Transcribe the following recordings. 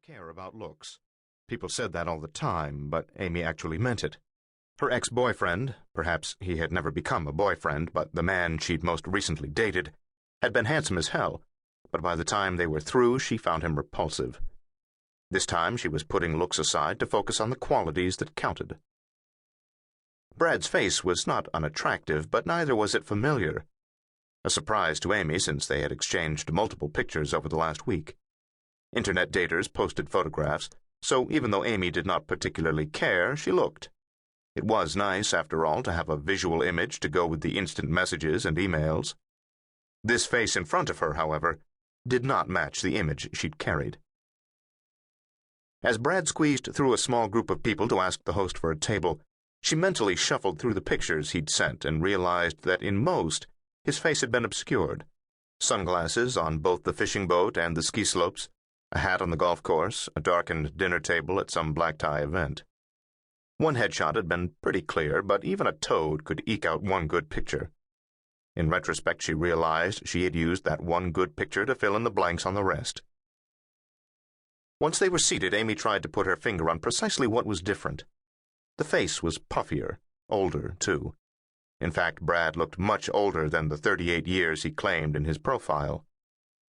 care about looks. People said that all the time, but Amy actually meant it. Her ex-boyfriend, perhaps he had never become a boyfriend, but the man she'd most recently dated, had been handsome as hell, but by the time they were through, she found him repulsive. This time she was putting looks aside to focus on the qualities that counted. Brad's face was not unattractive, but neither was it familiar. A surprise to Amy since they had exchanged multiple pictures over the last week. Internet daters posted photographs, so even though Amy did not particularly care, she looked. It was nice, after all, to have a visual image to go with the instant messages and emails. This face in front of her, however, did not match the image she'd carried. As Brad squeezed through a small group of people to ask the host for a table, she mentally shuffled through the pictures he'd sent and realized that in most, his face had been obscured. Sunglasses on both the fishing boat and the ski slopes, a hat on the golf course, a darkened dinner table at some black-tie event. One headshot had been pretty clear, but even a toad could eke out one good picture. In retrospect, she realized she had used that one good picture to fill in the blanks on the rest. Once they were seated, Amy tried to put her finger on precisely what was different. The face was puffier, older, too. In fact, Brad looked much older than the 38 years he claimed in his profile.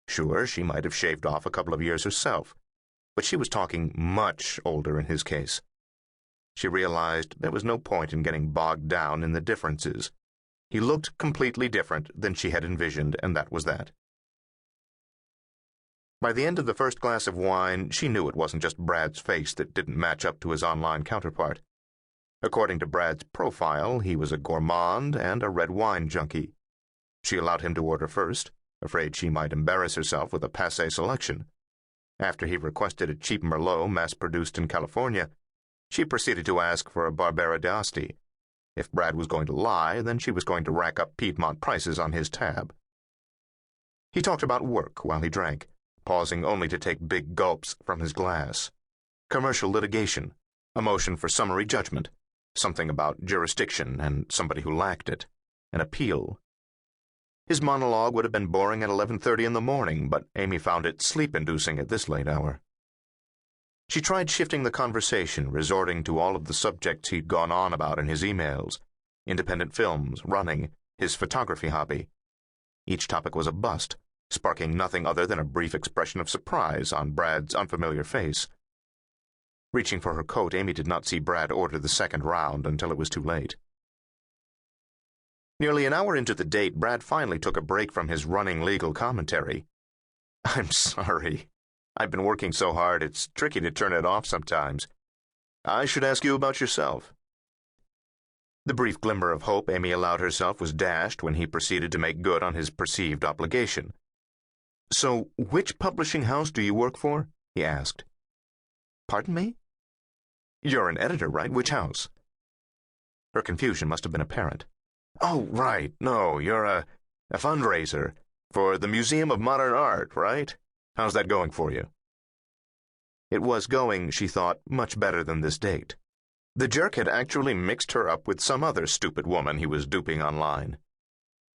Sure, she might have shaved off a couple of years herself, but she was talking much older in his case. She realized there was no point in getting bogged down in the differences. He looked completely different than she had envisioned, and that was that. By the end of the first glass of wine, she knew it wasn't just Brad's face that didn't match up to his online counterpart. According to Brad's profile, he was a gourmand and a red wine junkie. She allowed him to order first, afraid she might embarrass herself with a passé selection. After he requested a cheap Merlot mass-produced in California, she proceeded to ask for a Barbera d'Asti. If Brad was going to lie, then she was going to rack up Piedmont prices on his tab. He talked about work while he drank, pausing only to take big gulps from his glass. Commercial litigation, a motion for summary judgment, something about jurisdiction and somebody who lacked it, an appeal. His monologue would have been boring at 11:30 in the morning, but Amy found it sleep-inducing at this late hour. She tried shifting the conversation, resorting to all of the subjects he'd gone on about in his emails: independent films, running, his photography hobby. Each topic was a bust, sparking nothing other than a brief expression of surprise on Brad's unfamiliar face. Reaching for her coat, Amy did not see Brad order the second round until it was too late. Nearly an hour into the date, Brad finally took a break from his running legal commentary. "I'm sorry. I've been working so hard, it's tricky to turn it off sometimes. I should ask you about yourself." The brief glimmer of hope Amy allowed herself was dashed when he proceeded to make good on his perceived obligation. "So, which publishing house do you work for?" he asked. "Pardon me?" "You're an editor, right? Which house?" Her confusion must have been apparent. "Oh, right. No, you're a fundraiser for the Museum of Modern Art, right? How's that going for you?" It was going, she thought, much better than this date. The jerk had actually mixed her up with some other stupid woman he was duping online.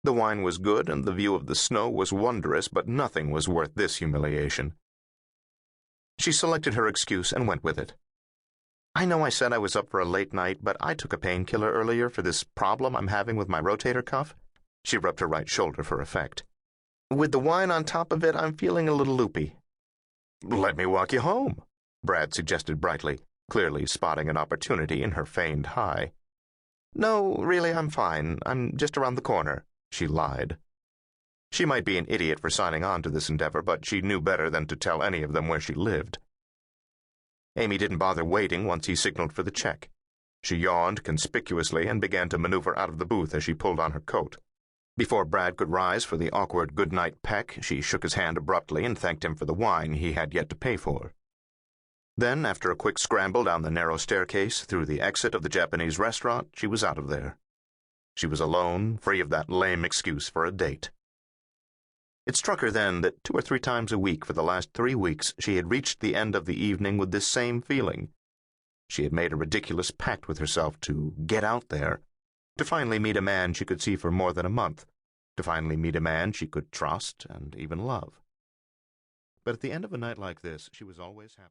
The wine was good and the view of the snow was wondrous, but nothing was worth this humiliation. She selected her excuse and went with it. "I know I said I was up for a late night, but I took a painkiller earlier for this problem I'm having with my rotator cuff." She rubbed her right shoulder for effect. "With the wine on top of it, I'm feeling a little loopy." "Let me walk you home," Brad suggested brightly, clearly spotting an opportunity in her feigned high. "No, really, I'm fine. I'm just around the corner," she lied. She might be an idiot for signing on to this endeavor, but she knew better than to tell any of them where she lived. Amy didn't bother waiting once he signaled for the check. She yawned conspicuously and began to maneuver out of the booth as she pulled on her coat. Before Brad could rise for the awkward good-night peck, she shook his hand abruptly and thanked him for the wine he had yet to pay for. Then, after a quick scramble down the narrow staircase through the exit of the Japanese restaurant, she was out of there. She was alone, free of that lame excuse for a date. It struck her then that 2 or 3 times a week for the last 3 weeks she had reached the end of the evening with this same feeling. She had made a ridiculous pact with herself to get out there, to finally meet a man she could see for more than a month, to finally meet a man she could trust and even love. But at the end of a night like this, she was always happy.